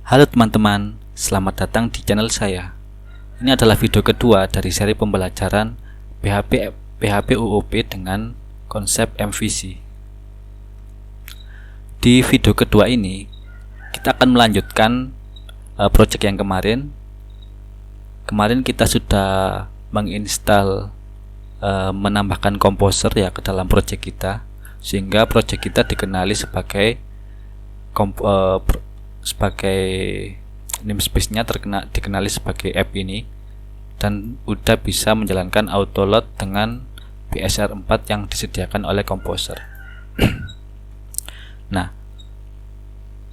Halo teman-teman, selamat datang di channel saya. Ini adalah video kedua dari seri pembelajaran PHP UOP dengan konsep MVC. Di video kedua ini, kita akan melanjutkan project yang kemarin. Kemarin kita sudah menginstal menambahkan komposer ya ke dalam project kita, sehingga project kita dikenali sebagai namespace-nya dikenali sebagai app ini, dan udah bisa menjalankan autoload dengan BSR4 yang disediakan oleh Composer. Nah,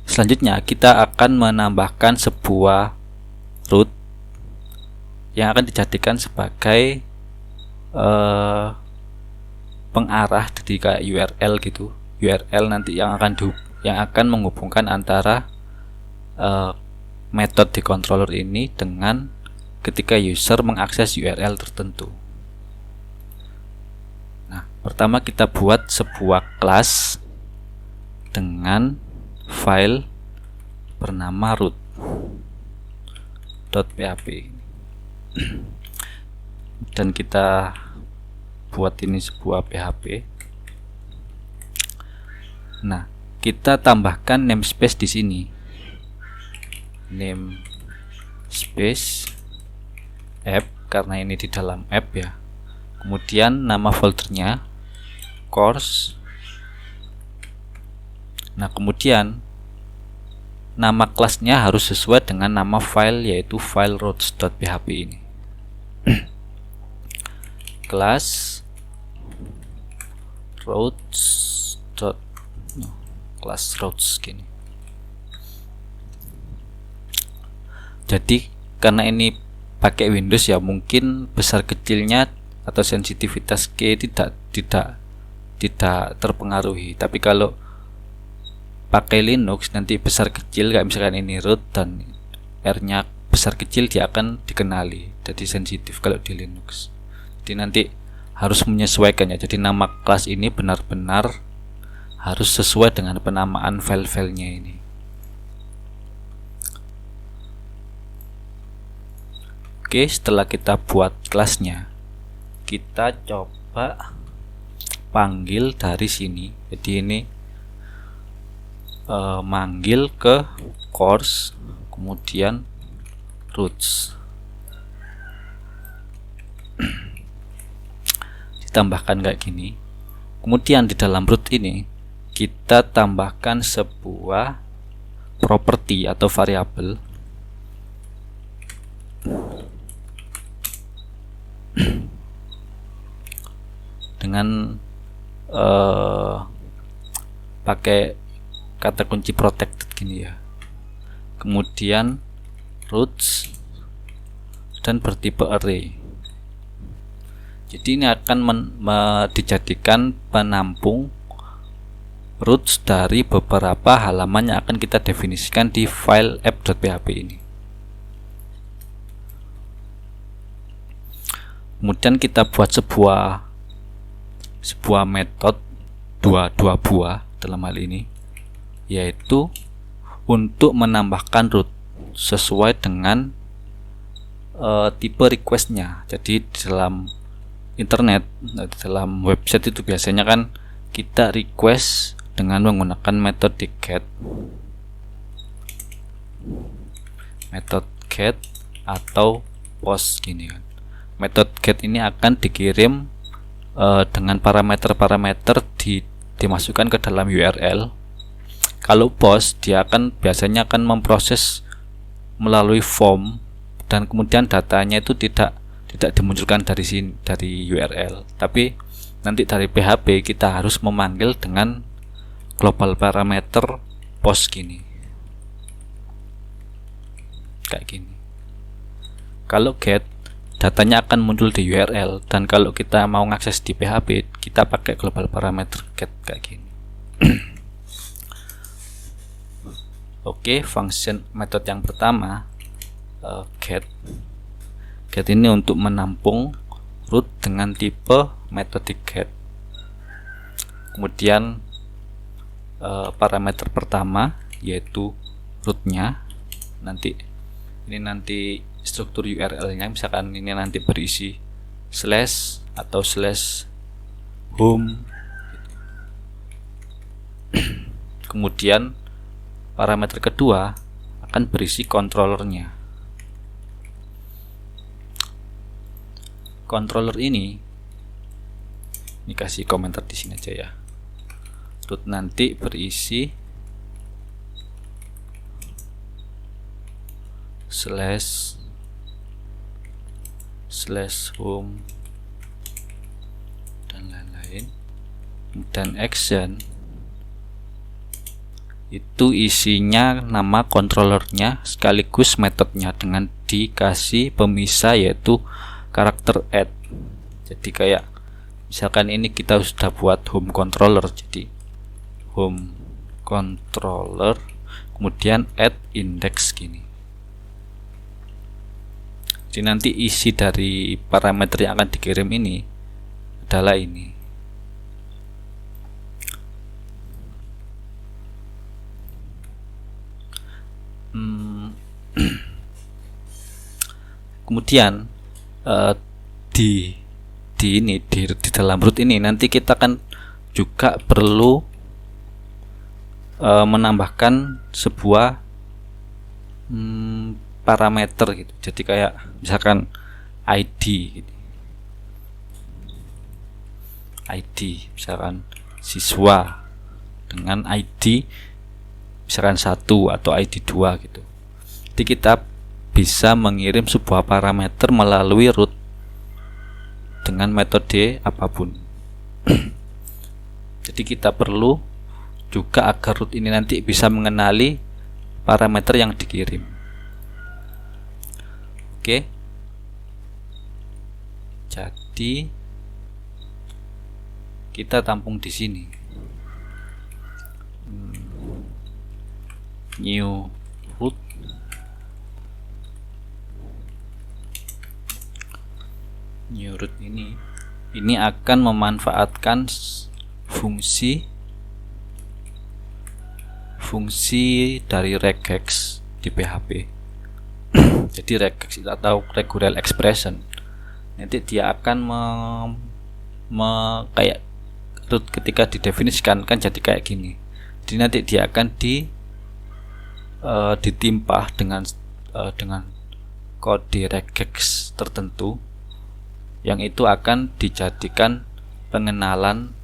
selanjutnya kita akan menambahkan sebuah root yang akan dijadikan sebagai pengarah, jadi kayak URL gitu. URL nanti yang akan menghubungkan antara metode di controller ini dengan ketika user mengakses URL tertentu. Nah, pertama kita buat sebuah kelas dengan file bernama root.php dan kita buat ini sebuah PHP. Nah, kita tambahkan namespace di sini. Namespace app karena ini di dalam app ya. Kemudian nama foldernya course. Nah, kemudian nama kelasnya harus sesuai dengan nama file, yaitu file routes.php ini. Kelas routes gini. Jadi karena ini pakai Windows ya, mungkin besar kecilnya atau sensitivitas key tidak terpengaruhi. Tapi kalau pakai Linux nanti besar kecil, kayak misalkan ini root dan R-nya besar kecil, dia akan dikenali. Jadi sensitif kalau di Linux. Jadi nanti harus menyesuaikan ya. Jadi nama kelas ini benar-benar harus sesuai dengan penamaan file-filenya ini. Oke, setelah kita buat kelasnya, kita coba panggil dari sini. Jadi ini manggil ke course, kemudian routes. Ditambahkan kayak gini. Kemudian di dalam root ini kita tambahkan sebuah properti atau variabel dengan pakai kata kunci protected gini ya. Kemudian routes dan bertipe array. Jadi ini akan dijadikan penampung routes dari beberapa halaman yang akan kita definisikan di file app.php ini. Kemudian kita buat sebuah metode dua buah dalam hal ini, yaitu untuk menambahkan root sesuai dengan tipe requestnya. Jadi di dalam internet, di dalam website itu biasanya kan kita request dengan menggunakan metode get atau post gini kan. Metode get ini akan dikirim dengan parameter-parameter dimasukkan ke dalam URL. Kalau post, dia biasanya akan memproses melalui form, dan kemudian datanya itu tidak dimunculkan dari URL, tapi nanti dari PHP kita harus memanggil dengan global parameter post gini, kayak gini. Kalau get, datanya akan muncul di URL, dan kalau kita mau ngakses di PHP kita pakai global parameter get kayak gini. Oke, function metode yang pertama get ini untuk menampung root dengan tipe metode get. Kemudian parameter pertama yaitu rootnya, nanti struktur URL-nya, misalkan ini nanti berisi slash atau slash home. Kemudian parameter kedua akan berisi controllernya. Controller ini kasih komentar di sini aja ya. Root nanti berisi slash home dan lain-lain. Dan action itu isinya nama controllernya sekaligus metodenya dengan dikasih pemisah yaitu karakter add. Jadi kayak misalkan ini kita sudah buat home controller, jadi home controller kemudian add index gini. Jadi nanti isi dari parameter yang akan dikirim ini adalah ini. Kemudian di dalam root ini nanti kita kan juga perlu menambahkan sebuah parameter gitu. Jadi kayak misalkan ID gitu. ID misalkan siswa dengan ID misalkan 1 atau ID 2 gitu. Jadi kita bisa mengirim sebuah parameter melalui root dengan metode apapun. Jadi kita perlu juga agar root ini nanti bisa mengenali parameter yang dikirim. Oke. Jadi kita tampung di sini. New root ini akan memanfaatkan fungsi dari regex di PHP. Jadi regex atau regular expression nanti dia akan kayak root ketika didefinisikan kan jadi kayak gini. Jadi nanti dia akan ditimpa dengan kode regex tertentu yang itu akan dijadikan pengenalan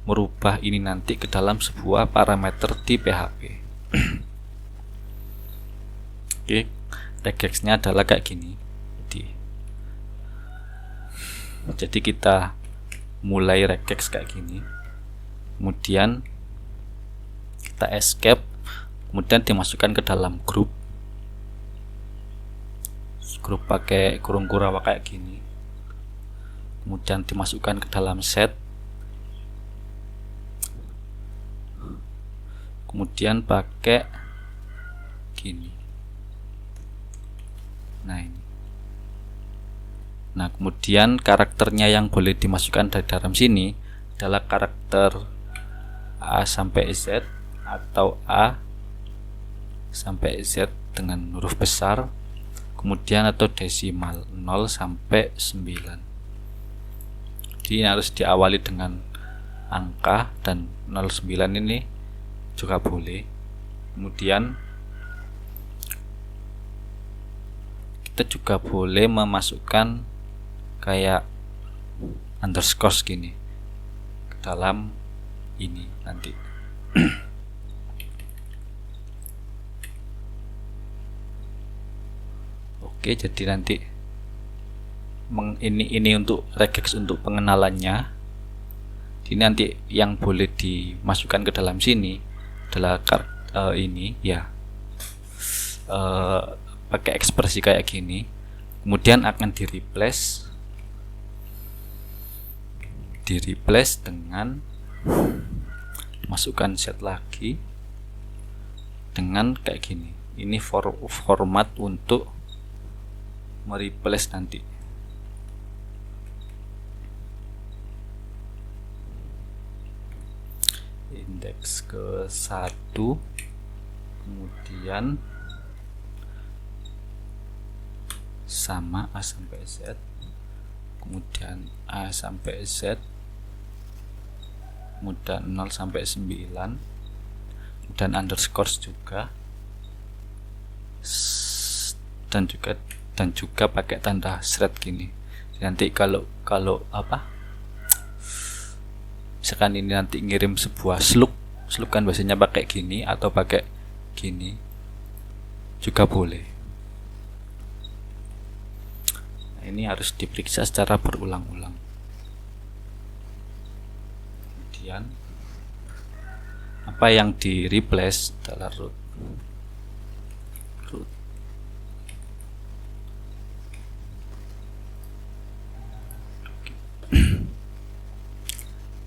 merubah ini nanti ke dalam sebuah parameter di PHP. Oke, regexnya adalah kayak gini. Jadi kita mulai regex kayak gini, kemudian kita escape, kemudian dimasukkan ke dalam grup pakai kurung kurawa kayak gini, kemudian dimasukkan ke dalam set, kemudian pakai gini. Nah kemudian karakternya yang boleh dimasukkan dari dalam sini adalah karakter A sampai Z atau A sampai Z dengan huruf besar, kemudian atau desimal 0 sampai 9. Jadi harus diawali dengan angka dan 09 ini juga boleh. Kemudian kita juga boleh memasukkan kayak underscore gini ke dalam ini nanti. Oke, jadi nanti ini untuk regex untuk pengenalannya. Ini nanti yang boleh dimasukkan ke dalam sini adalah ini ya, pakai ekspresi kayak gini, kemudian akan di replace dengan masukkan set lagi dengan kayak gini. Ini format untuk mereplace nanti. Indeks ke 1, kemudian sama A sampai Z, kemudian A sampai Z, kemudian 0 sampai 9, dan underscore juga, dan juga pakai tanda thread gini. Nanti kalau apa, misalkan ini nanti ngirim sebuah slug kan biasanya pakai gini atau pakai gini juga boleh. Nah, ini harus diperiksa secara berulang-ulang. Kemudian apa yang di replace adalah root.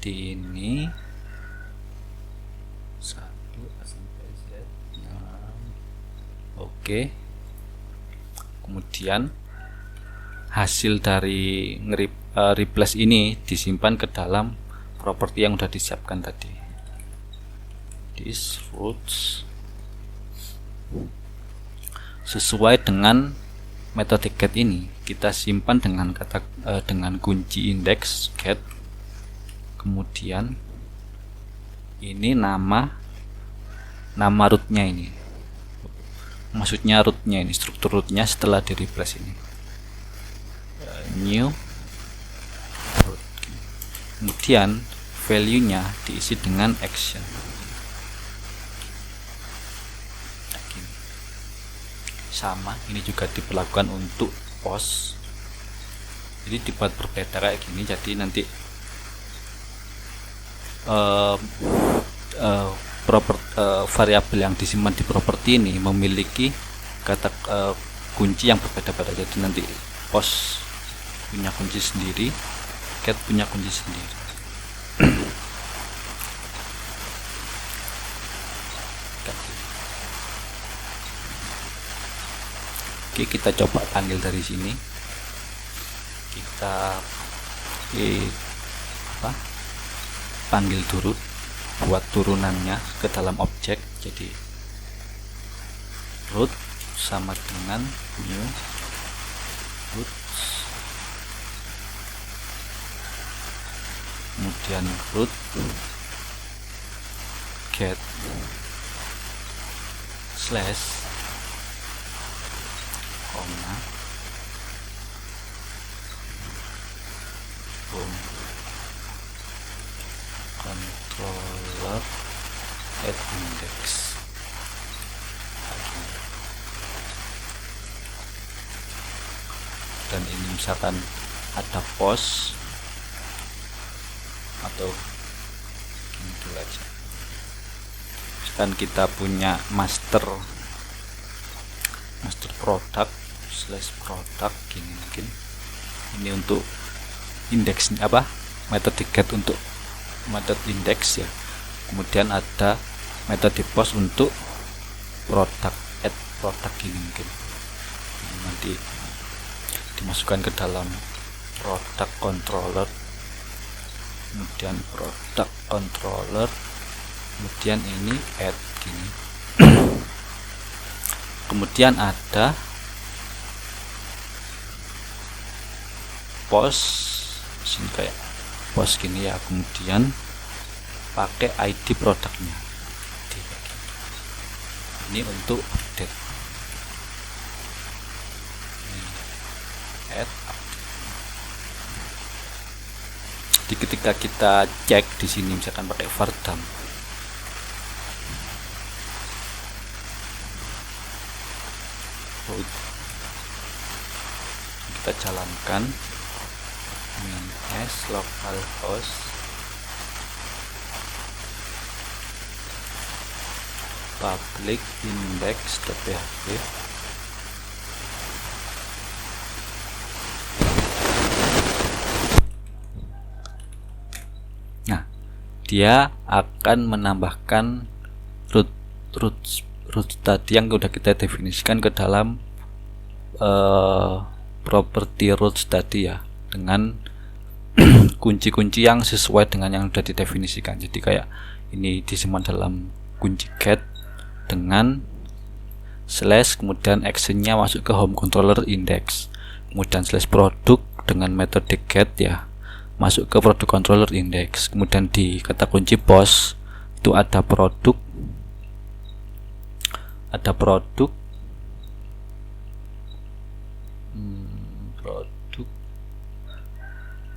Di ini 1 sampai Z. Oke. Kemudian hasil dari replace ini disimpan ke dalam properti yang sudah disiapkan tadi. This roots sesuai dengan metode get ini kita simpan dengan dengan kunci indeks get. Kemudian ini nama rootnya ini, maksudnya rootnya ini, struktur rootnya setelah di replace ini, new root. Kemudian value nya diisi dengan action. Sama, ini juga diperlakukan untuk post. Jadi dibuat berbeda kayak gini, jadi nanti variabel yang disimpan di properti ini memiliki kata kunci yang berbeda-beda. Jadi nanti post punya kunci sendiri, get punya kunci sendiri. Oke, kita coba panggil dari sini. Kita panggil dulu buat turunannya ke dalam objek. Jadi root sama dengan new root, kemudian root get slash koma controller add index. Dan ini misalkan ada post atau gini dulu aja. Misalkan kita punya master product slash product gini, mungkin ini untuk indeksnya apa, metode get untuk metode index ya. Kemudian ada metode post untuk product, add product gini, mungkin ini nanti dimasukkan ke dalam product controller, kemudian product controller, kemudian ini add gini. Kemudian ada post sini kayak post gini ya, kemudian pakai ID produknya. Ini untuk update. Add update. Jadi ketika kita cek di sini misalkan pakai var dump, kita jalankan min s localhost public index.php. Nah, dia akan menambahkan root tadi yang sudah kita definisikan ke dalam property roots tadi ya, dengan kunci-kunci yang sesuai dengan yang sudah didefinisikan. Jadi kayak ini disimpan dalam kunci get dengan slash, kemudian actionnya masuk ke home controller index, kemudian slash produk dengan metode get ya masuk ke produk controller index, kemudian di kata kunci pos itu ada produk produk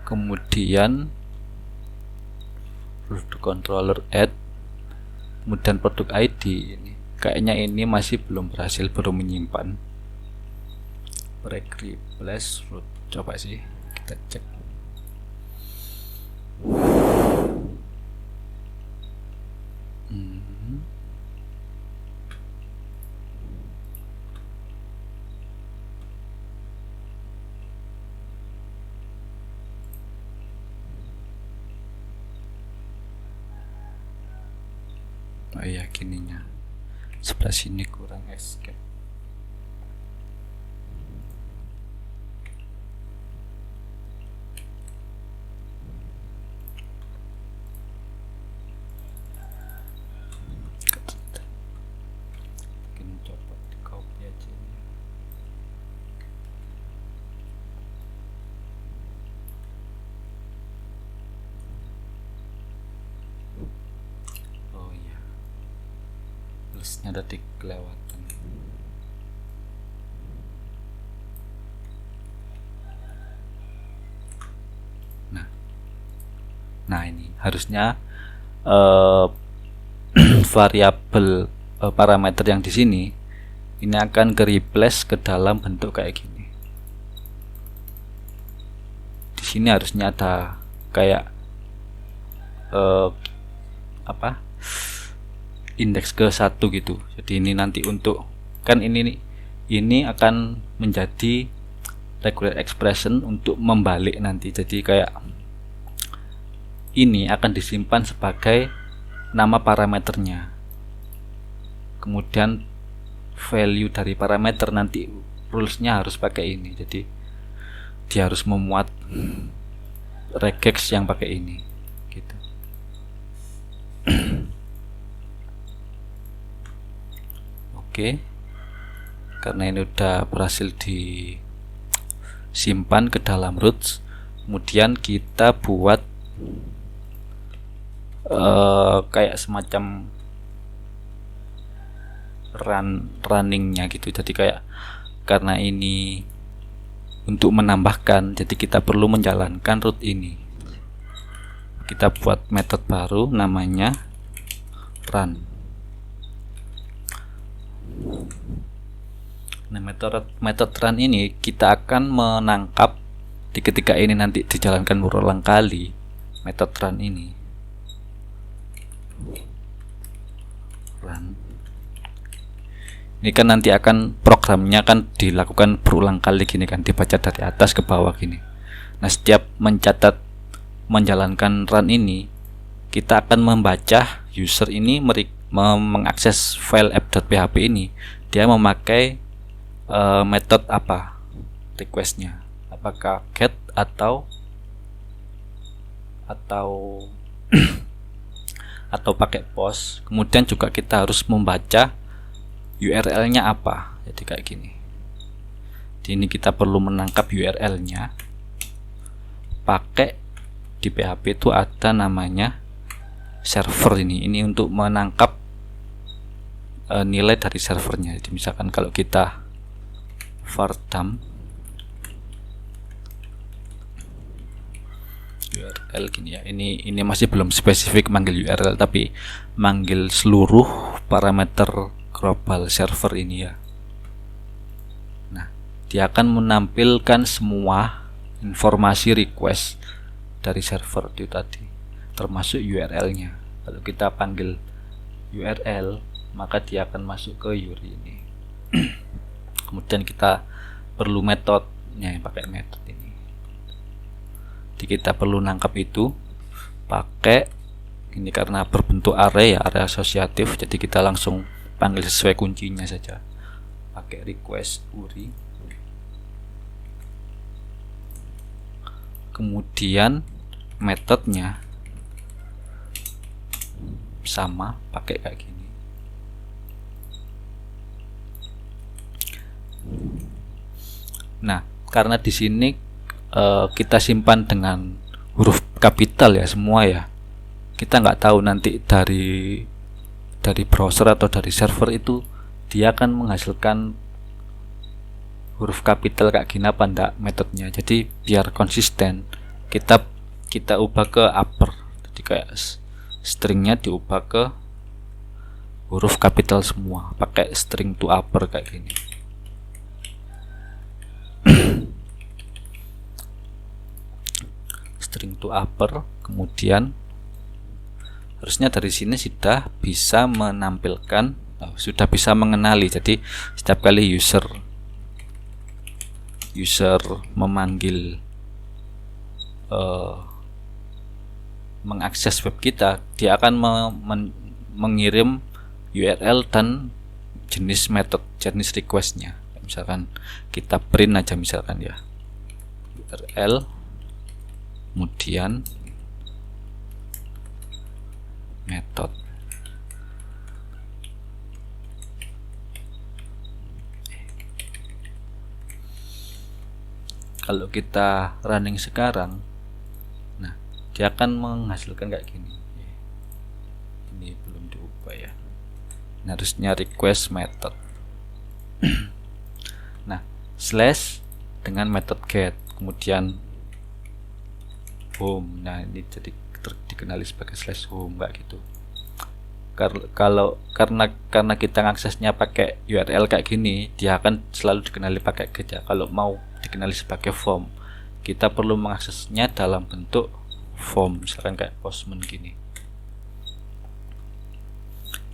kemudian produk controller add, kemudian produk ID. Ini kayaknya ini masih belum berhasil, baru menyimpan. Break replace root, coba sih kita cek. Oh iya, gininya sebelah sini kurang escape. Mungkin coba di copy aja ini. Oh iya, listnya tadi kelewatan. Nah ini harusnya variabel parameter yang di sini ini akan ke replace ke dalam bentuk kayak gini. Di sini harusnya ada kayak indeks ke 1 gitu. Jadi ini nanti untuk kan ini akan menjadi regular expression untuk membalik nanti. Jadi kayak ini akan disimpan sebagai nama parameternya, kemudian value dari parameter nanti rulesnya harus pakai ini. Jadi dia harus memuat regex yang pakai ini gitu. Oke, karena ini udah berhasil disimpan ke dalam roots, kemudian kita buat kayak semacam runningnya gitu. Jadi kayak karena ini untuk menambahkan, jadi kita perlu menjalankan root ini. Kita buat metode baru namanya run. Nah, metode run ini kita akan menangkap ketika ini nanti dijalankan berulang kali metode run ini. Run. Ini kan nanti akan programnya kan dilakukan berulang kali gini kan, dibaca dari atas ke bawah gini. Nah, setiap menjalankan run ini, kita akan membaca user ini mengakses file app.php ini, dia memakai metode apa requestnya, apakah get atau atau pakai post. Kemudian juga kita harus membaca URL-nya apa. Jadi kayak gini. Di ini kita perlu menangkap URL-nya. Pakai di PHP itu ada namanya server ini. Ini untuk menangkap nilai dari servernya. Jadi misalkan kalau kita var dump URL gini ya, ini masih belum spesifik manggil URL, tapi manggil seluruh parameter global server ini ya. Nah, dia akan menampilkan semua informasi request dari server itu tadi, termasuk URL-nya. Kalau kita panggil URL, maka dia akan masuk ke URI ini. Kemudian kita perlu metodenya yang pakai metode ini. Jadi kita perlu nangkap itu pakai ini, karena berbentuk array ya, array asosiatif, jadi kita langsung panggil sesuai kuncinya saja, pakai request URI. Kemudian metodenya sama, pakai kayak gini. Nah, karena di sini kita simpan dengan huruf kapital ya semua ya. Kita nggak tahu nanti dari browser atau dari server itu dia akan menghasilkan huruf kapital kayak gini apa enggak metodenya. Jadi biar konsisten kita ubah ke upper. Jadi kayak stringnya diubah ke huruf kapital semua, pakai string to upper kayak gini. String to upper, kemudian harusnya dari sini sudah bisa menampilkan, sudah bisa mengenali. Jadi setiap kali user memanggil mengakses web kita, dia akan mengirim URL dan jenis requestnya. Misalkan kita print aja misalkan ya, URL kemudian method. Kalau kita running sekarang, nah dia akan menghasilkan kayak gini. Ini belum diubah ya. Nah, harusnya request method. Nah, slash dengan method get, kemudian home. Nah, ini jadi dikenali sebagai slash home kayak gitu. Karena kita ngaksesnya pakai URL kayak gini, dia akan selalu dikenali pakai get ya. Kalau mau dikenali sebagai form, kita perlu mengaksesnya dalam bentuk form, misalkan kayak postman gini.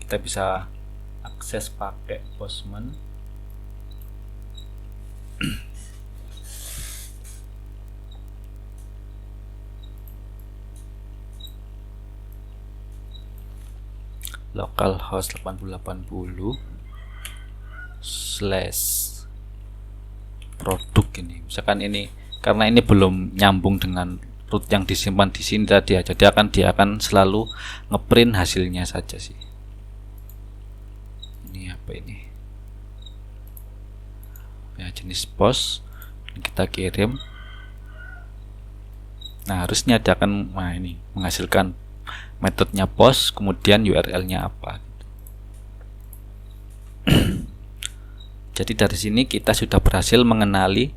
Kita bisa akses pakai postman. Localhost 8080 slash produk ini. Misalkan ini karena ini belum nyambung dengan root yang disimpan di sini tadi ya. Jadi dia akan selalu ngeprint hasilnya saja sih. Ini apa ini? Ya, jenis post kita kirim. Nah, harusnya dia akan ini menghasilkan metodenya post, kemudian URL-nya apa. Jadi dari sini kita sudah berhasil mengenali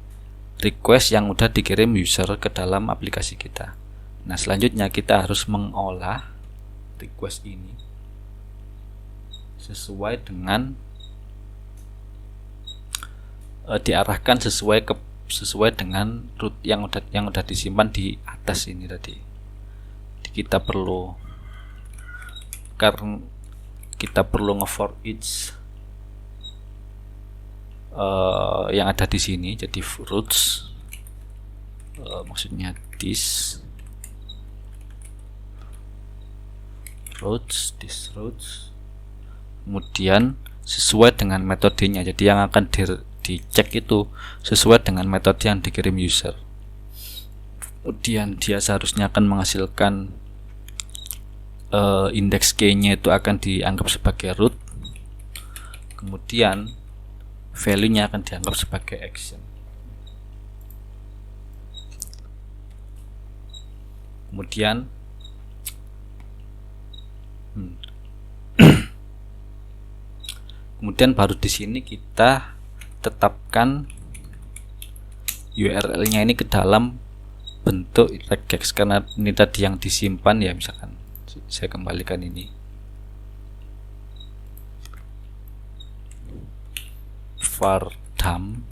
request yang udah dikirim user ke dalam aplikasi kita. Nah, selanjutnya kita harus mengolah request ini sesuai dengan diarahkan sesuai dengan root yang udah disimpan di atas ini tadi. Jadi kita perlu nge-for each yang ada di sini. Jadi roots maksudnya this roots kemudian sesuai dengan metodenya. Jadi yang akan dicek itu sesuai dengan metode yang dikirim user. Kemudian dia seharusnya akan menghasilkan indeks key-nya itu akan dianggap sebagai root. Kemudian value-nya akan dianggap sebagai action. Kemudian kemudian baru di sini kita tetapkan URL-nya ini ke dalam bentuk regex, karena ini tadi yang disimpan ya. Misalkan saya kembalikan ini var dump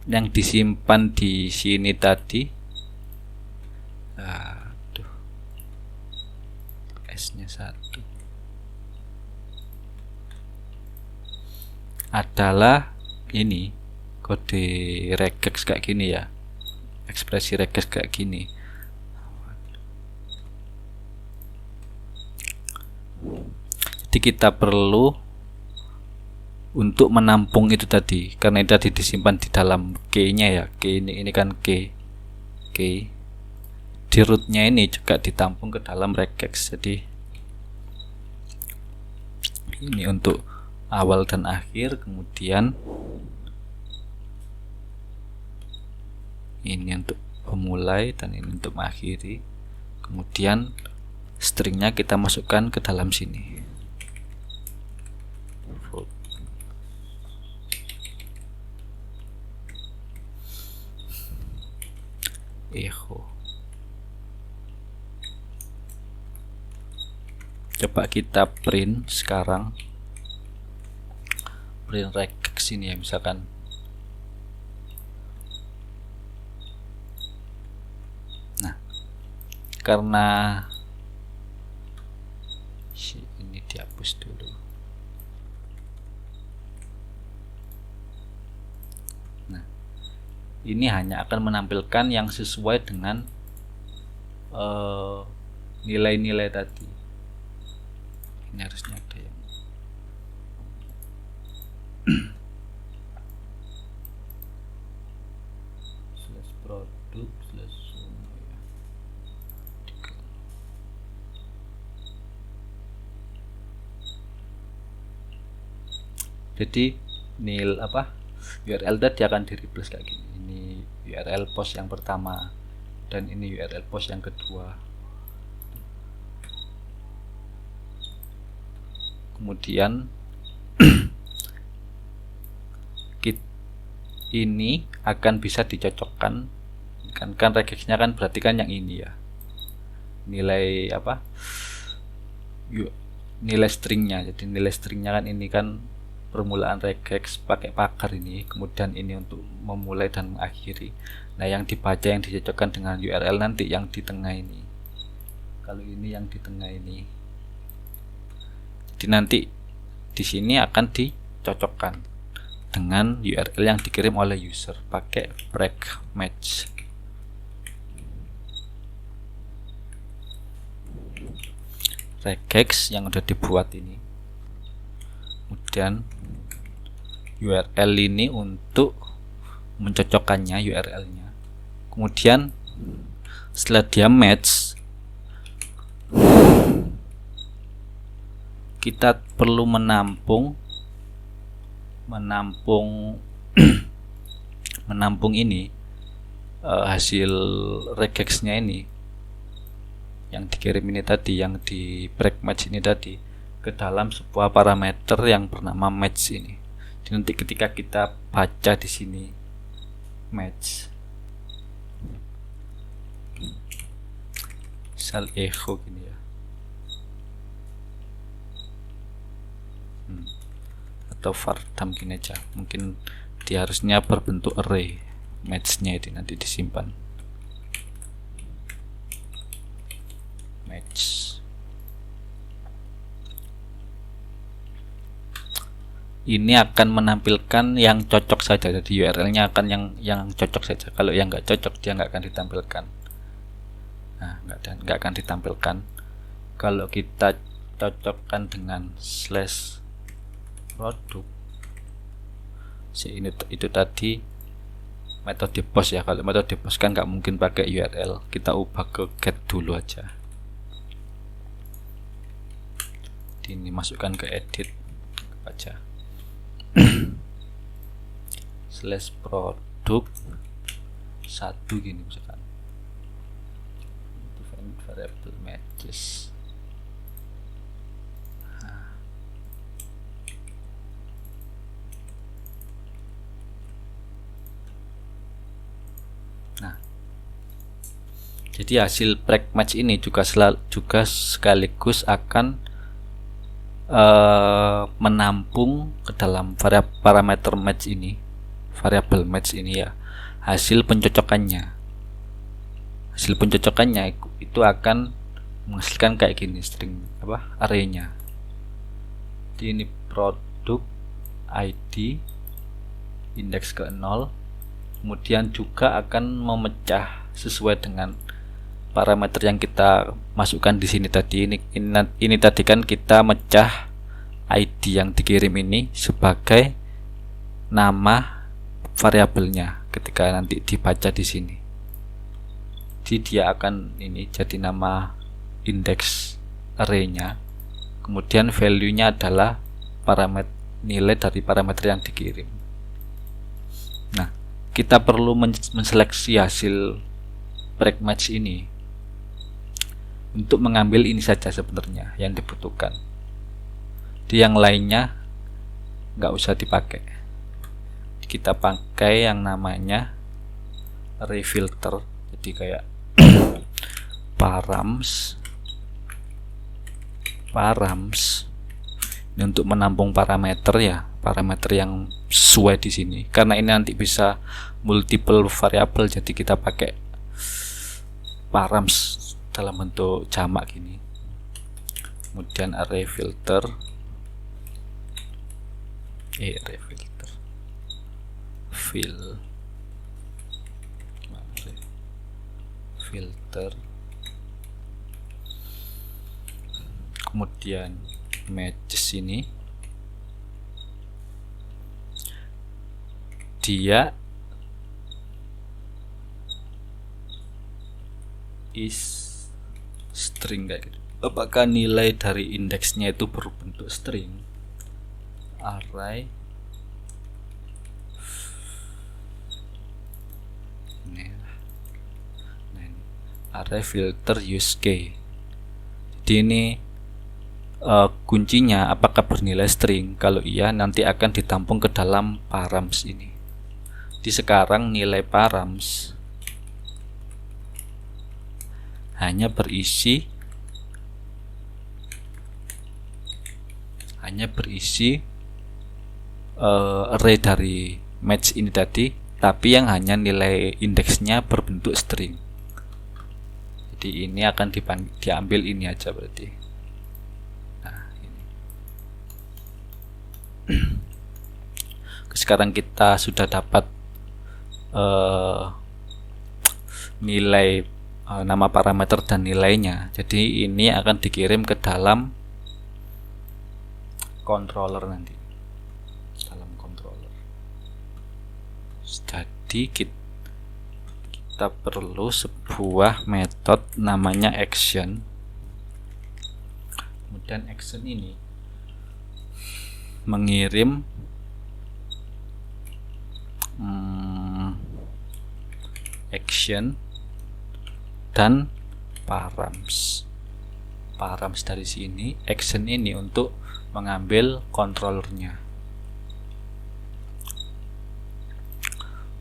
yang disimpan di sini tadi. Aduh, S-nya 1 adalah ini kode regex kayak gini ya, ekspresi regex kayak gini. Jadi kita perlu untuk menampung itu tadi, karena itu tadi disimpan di dalam key-nya ya. Key ini kan key di root-nya ini juga ditampung ke dalam regex. Jadi ini untuk awal dan akhir, kemudian ini untuk memulai dan ini untuk mengakhiri. Kemudian stringnya kita masukkan ke dalam sini. Echo. Coba kita print sekarang, print regex sini ya, misalkan karena ini dihapus dulu. Nah, ini hanya akan menampilkan yang sesuai dengan nilai-nilai tadi. Ini harusnya ada yang slash produk slash jadi nil URL tadi akan di replace kayak gini. Ini URL post yang pertama dan ini URL post yang kedua. Kemudian ini akan bisa dicocokkan kan regexnya kan berarti kan yang ini ya, nilai nilai stringnya. Jadi nilai stringnya kan ini kan permulaan regex pakai pagar ini, kemudian ini untuk memulai dan mengakhiri. Nah, yang dibaca yang dicocokkan dengan URL nanti yang di tengah ini. Kalau ini yang di tengah ini, jadi nanti di sini akan dicocokkan dengan URL yang dikirim oleh user pakai break match. Regex yang udah dibuat ini, kemudian URL ini untuk mencocokkannya URL-nya. Kemudian setelah dia match, kita perlu menampung ini hasil regexnya ini yang dikirim ini tadi, yang di break match ini tadi, ke dalam sebuah parameter yang bernama match ini. Jadi nanti ketika kita baca di sini match, misal echo gini ya, atau vardam gini aja, mungkin dia harusnya berbentuk array matchnya itu nanti disimpan match. Ini akan menampilkan yang cocok saja, jadi URL-nya akan yang cocok saja. Kalau yang nggak cocok dia nggak akan ditampilkan. Nah, nggak akan ditampilkan. Kalau kita cocokkan dengan slash produk, itu tadi metode post ya. Kalau metode post kan nggak mungkin pakai URL, kita ubah ke get dulu aja. Ini masukkan ke edit aja. Slash produk 1 gini misalkan, define variable matches. Nah, jadi hasil break match ini juga sekaligus akan menampung ke dalam parameter match ini, variable match ini ya, hasil pencocokannya. Hasil pencocokannya itu akan menghasilkan kayak gini, string arraynya. Jadi ini produk ID indeks ke 0, kemudian juga akan memecah sesuai dengan parameter yang kita masukkan di sini tadi. Ini tadi kan kita mecah ID yang dikirim ini sebagai nama variabelnya ketika nanti dibaca di sini. Jadi dia akan ini jadi nama indeks arraynya, kemudian value-nya adalah nilai dari parameter yang dikirim. Nah, kita perlu menseleksi hasil break match ini untuk mengambil ini saja sebenarnya yang dibutuhkan. Di yang lainnya nggak usah dipakai. Kita pakai yang namanya array filter. Jadi kayak params ini untuk menampung parameter ya, parameter yang sesuai di sini. Karena ini nanti bisa multiple variabel, jadi kita pakai params dalam bentuk jamak gini. Kemudian array filter filter, kemudian matches ini dia is string kayak gitu. Apakah nilai dari indeksnya itu berbentuk string? Array array filter use case. Jadi ini kuncinya apakah bernilai string. Kalau iya, nanti akan ditampung ke dalam params ini. Di sekarang nilai params hanya berisi array dari match ini tadi, tapi yang hanya nilai indeksnya berbentuk string. Jadi ini akan diambil ini aja berarti. Nah, ini. Sekarang kita sudah dapat nilai nama parameter dan nilainya. Jadi ini akan dikirim ke dalam controller nanti. Dalam controller. Jadi kita perlu sebuah metode namanya action. Kemudian action ini mengirim action dan params dari sini. Action ini untuk mengambil controllernya.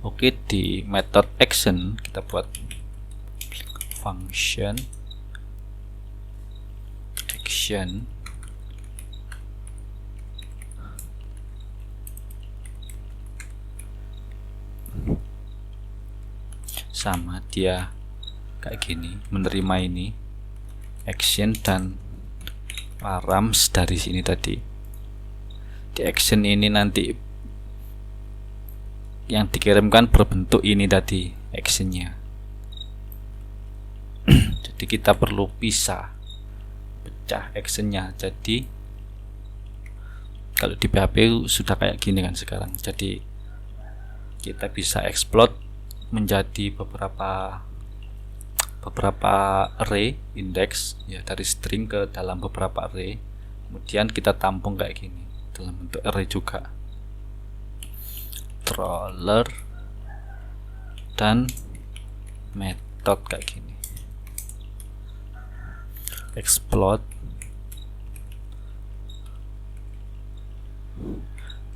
Oke, di method action kita buat function action sama dia kayak gini, menerima ini action dan params dari sini tadi. Di action ini nanti yang dikirimkan berbentuk ini tadi actionnya. Jadi kita perlu pecah actionnya. Jadi kalau di PHP sudah kayak gini kan sekarang. Jadi kita bisa explode menjadi beberapa array index ya, dari string ke dalam beberapa array. Kemudian kita tampung kayak gini dalam bentuk array juga. Controller dan method kayak gini. Explode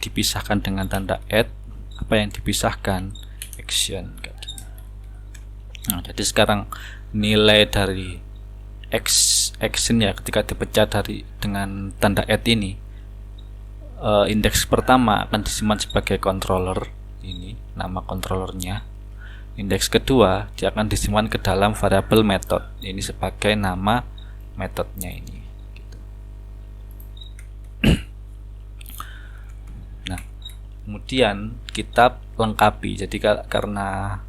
dipisahkan dengan tanda add. Apa yang dipisahkan? Action kayak gini. Nah, jadi sekarang nilai dari action ya, ketika dipecah dengan tanda add ini, indeks pertama akan disimpan sebagai controller, ini nama controllernya. Indeks kedua dia akan disimpan ke dalam variabel method, ini sebagai nama metodenya ini gitu. Nah, kemudian kita lengkapi. Jadi karena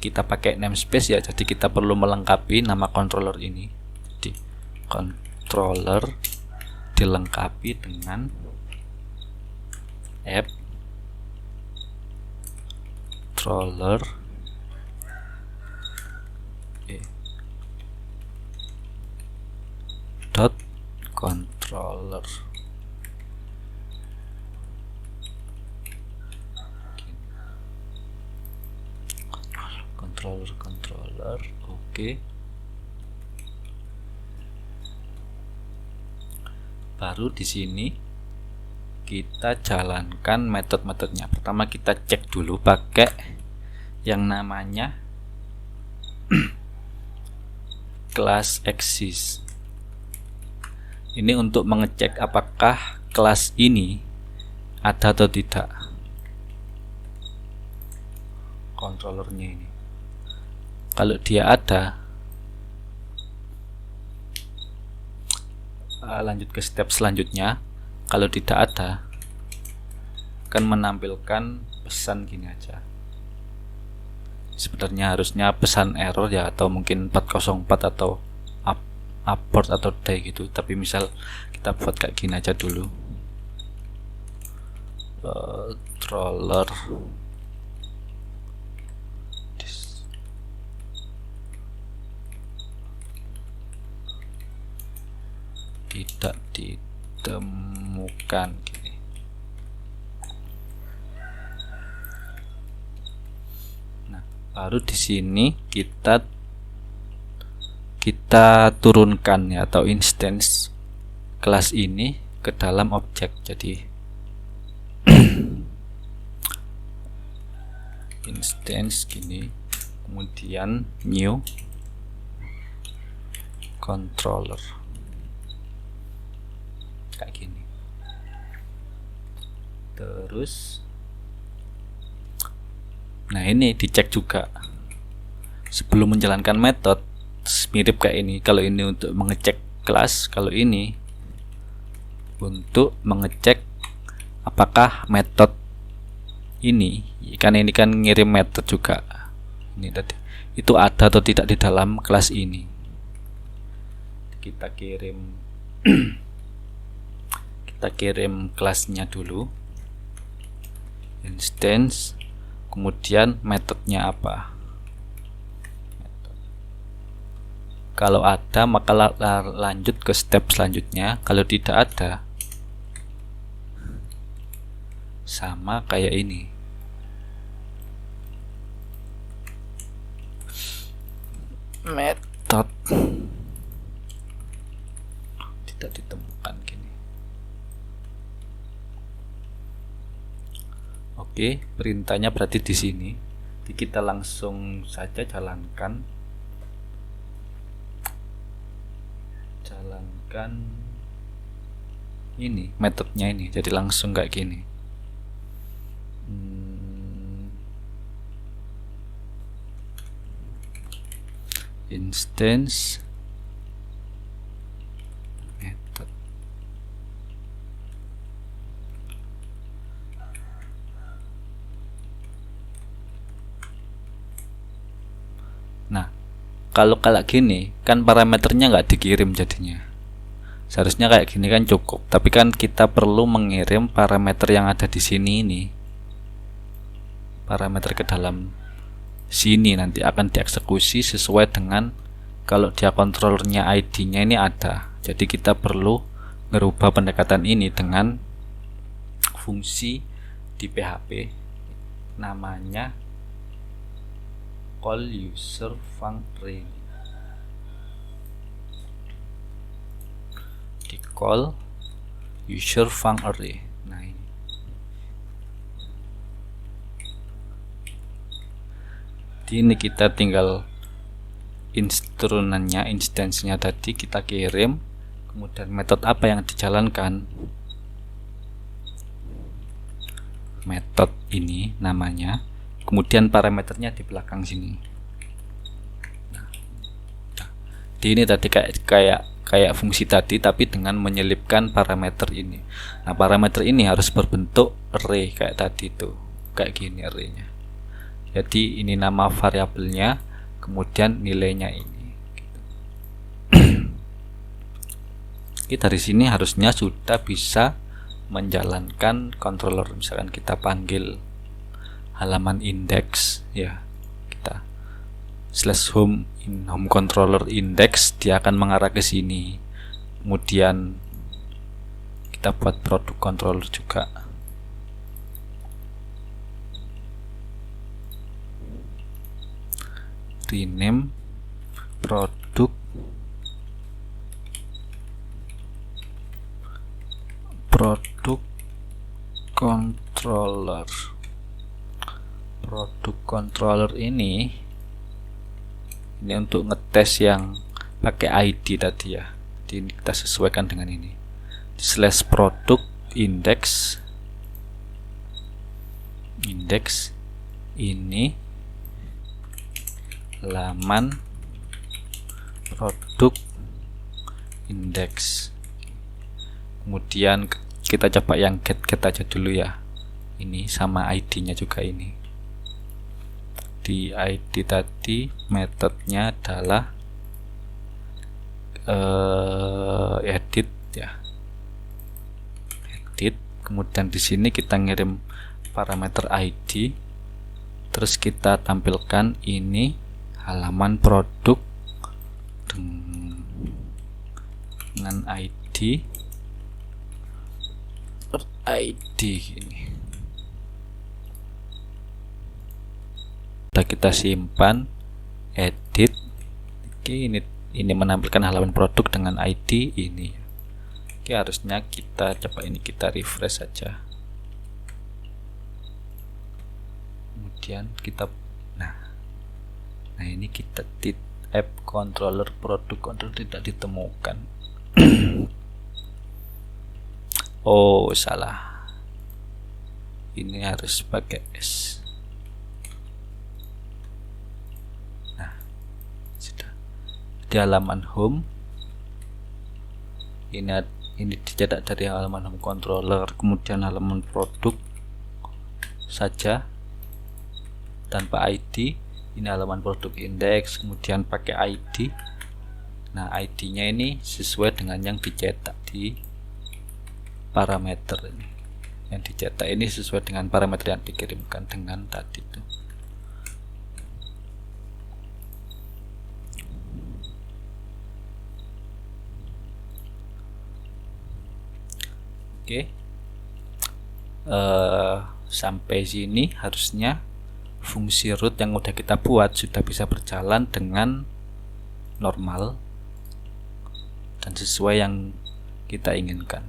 kita pakai namespace ya, jadi kita perlu melengkapi nama controller ini. Jadi controller dilengkapi dengan app controller dot controller. controller. Oke. Baru di sini kita jalankan metode-metodenya. Pertama kita cek dulu pakai yang namanya class exist. Ini untuk mengecek apakah kelas ini ada atau tidak controllernya ini. Kalau dia ada, lanjut ke step selanjutnya. Kalau tidak ada, akan menampilkan pesan gini aja. Sebenarnya harusnya pesan error ya, atau mungkin 404 atau abort atau die gitu, tapi misal kita buat kayak gini aja dulu. Controller tidak ditemukan gini. Nah, baru di sini kita turunkan ya, atau instance kelas ini ke dalam objek. Jadi instance gini, kemudian new controller kayak gini. Terus nah ini dicek juga sebelum menjalankan metode, mirip kayak ini. Kalau ini untuk mengecek kelas, kalau ini untuk mengecek apakah metode ini, kan ini kan ngirim metode juga, ini tadi itu ada atau tidak di dalam kelas ini. Kita kirim kelasnya dulu, instance, kemudian metodenya apa. Kalau ada maka lanjut ke step selanjutnya. Kalau tidak ada, sama kayak ini. Metode tidak ditemukan gini. Oke, perintahnya berarti di sini. Jadi kita langsung saja jalankan ini metodenya ini. Jadi langsung kayak gini. Instance method. Nah, kalau kayak gini kan parameternya nggak dikirim jadinya. Seharusnya kayak gini kan cukup, tapi kan kita perlu mengirim parameter yang ada di sini ini. Parameter ke dalam sini nanti akan dieksekusi sesuai dengan kalau dia kontrolernya ID-nya ini ada. Jadi kita perlu merubah pendekatan ini dengan fungsi di PHP namanya call user function. Di call user function array. Nah ini. Di ini kita tinggal instrumennya, instansinya tadi kita kirim, kemudian metode apa yang dijalankan. Metode ini namanya, kemudian parameternya di belakang sini. Nah, di ini tadi kayak fungsi tadi, tapi dengan menyelipkan parameter ini. Nah, parameter ini harus berbentuk array kayak tadi tuh, kayak gini arraynya. Jadi ini nama variabelnya, kemudian nilainya ini. Oke, dari sini harusnya sudah bisa menjalankan controller. Misalkan kita panggil halaman index ya, kita /home in home controller index, dia akan mengarah ke sini. Kemudian kita buat produk controller juga. rename produk controller. Produk controller ini untuk ngetes yang pakai ID tadi ya. Jadi kita sesuaikan dengan ini. Slash produk index ini halaman produk index. Kemudian kita coba yang get aja dulu ya. Ini sama ID-nya juga ini. Di ID tadi metodenya adalah edit ya. Edit. Kemudian di sini kita ngirim parameter ID. Terus kita tampilkan ini halaman produk dengan ID ini. Kita simpan, edit. Oke, ini menampilkan halaman produk dengan ID ini. Oke, harusnya kita coba ini, kita refresh saja. Kemudian kita nah ini kita app controller produk controller tidak ditemukan. Oh, salah. Ini harus pakai S. Nah, sudah. Di halaman home ini dicetak dari halaman home controller, kemudian halaman produk saja tanpa ID. Ini halaman produk index, kemudian pakai ID. Nah, ID-nya ini sesuai dengan yang dicetak di parameter ini. Yang dicetak ini sesuai dengan parameter yang dikirimkan dengan tadi itu. Oke. Sampai sini harusnya fungsi root yang udah kita buat sudah bisa berjalan dengan normal dan sesuai yang kita inginkan.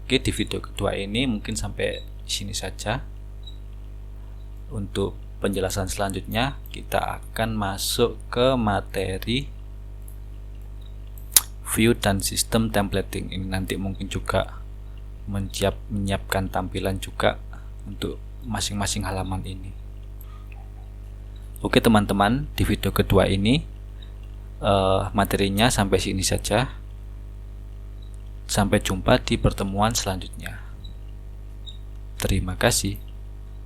Oke, di video kedua ini mungkin sampai sini saja. Untuk penjelasan selanjutnya kita akan masuk ke materi view dan sistem templating. Ini nanti mungkin juga menyiapkan tampilan juga untuk masing-masing halaman ini. Oke teman-teman, di video kedua ini materinya sampai sini saja. Sampai jumpa di pertemuan selanjutnya. Terima kasih.